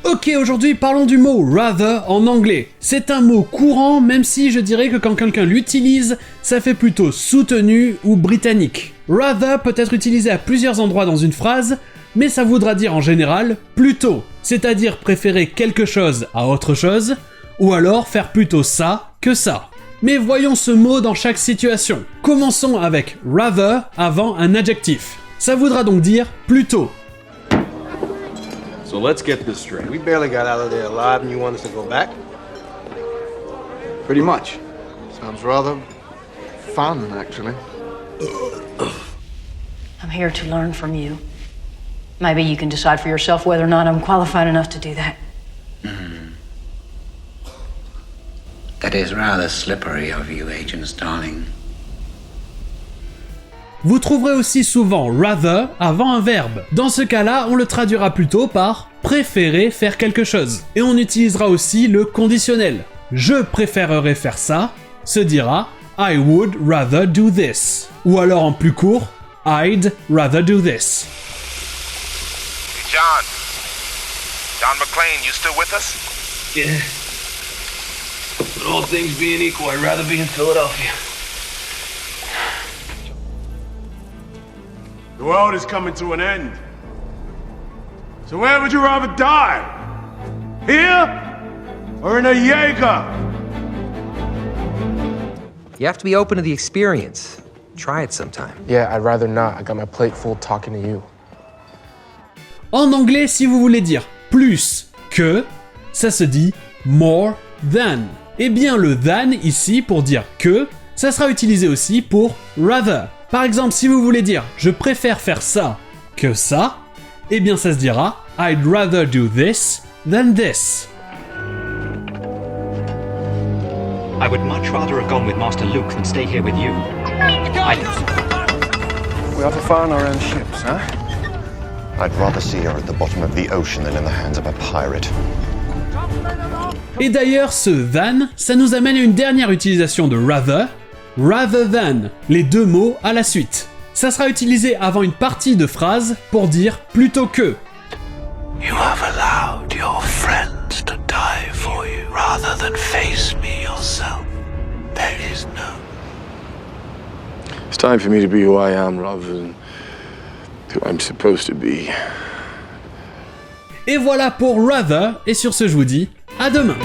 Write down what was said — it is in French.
Ok, aujourd'hui parlons du mot rather en anglais. C'est un mot courant, même si je dirais que quand quelqu'un l'utilise, ça fait plutôt soutenu ou britannique. Rather peut être utilisé à plusieurs endroits dans une phrase, mais ça voudra dire en général plutôt, c'est-à-dire préférer quelque chose à autre chose, ou alors faire plutôt ça que ça. Mais voyons ce mot dans chaque situation. Commençons avec rather avant un adjectif. Ça voudra donc dire plutôt. So let's get this straight. We barely got out of there alive and you want us to go back? Pretty much. Sounds rather fun, actually. I'm here to learn from you. Maybe you can decide for yourself whether or not I'm qualified enough to do that. That is rather slippery of you, Agent Starling. Vous trouverez aussi souvent rather avant un verbe. Dans ce cas-là, on le traduira plutôt par préférer faire quelque chose. Et on utilisera aussi le conditionnel. Je préférerais faire ça se dira I would rather do this. Ou alors en plus court, I'd rather do this. Hey, John McClane, you still with us? Yeah. But all things being equal, I'd rather be in Philadelphia. The world is coming to an end. So where would you rather die? Here? Or in a Jaeger? You have to be open to the experience. Try it sometime. Yeah, I'd rather not. I got my plate full talking to you. En anglais, si vous voulez dire plus que, ça se dit more than. Eh bien, le than ici, pour dire que, ça sera utilisé aussi pour rather. Par exemple, si vous voulez dire « je préfère faire ça que ça », eh bien ça se dira « I'd rather do this than this ». I would much rather have gone with Master Luke than stay here with you. We have to find our own ships, huh? I'd rather see her at the bottom of the ocean than in the hands of a pirate. Et d'ailleurs, ce « than », ça nous amène à une dernière utilisation de « rather », rather than, les deux mots à la suite. Ça sera utilisé avant une partie de phrase pour dire plutôt que. You have allowed your friends to die for you rather than face me yourself. There is no. It's time for me to be who I am rather than who I'm supposed to be. Et voilà pour rather, et sur ce je vous dis à demain.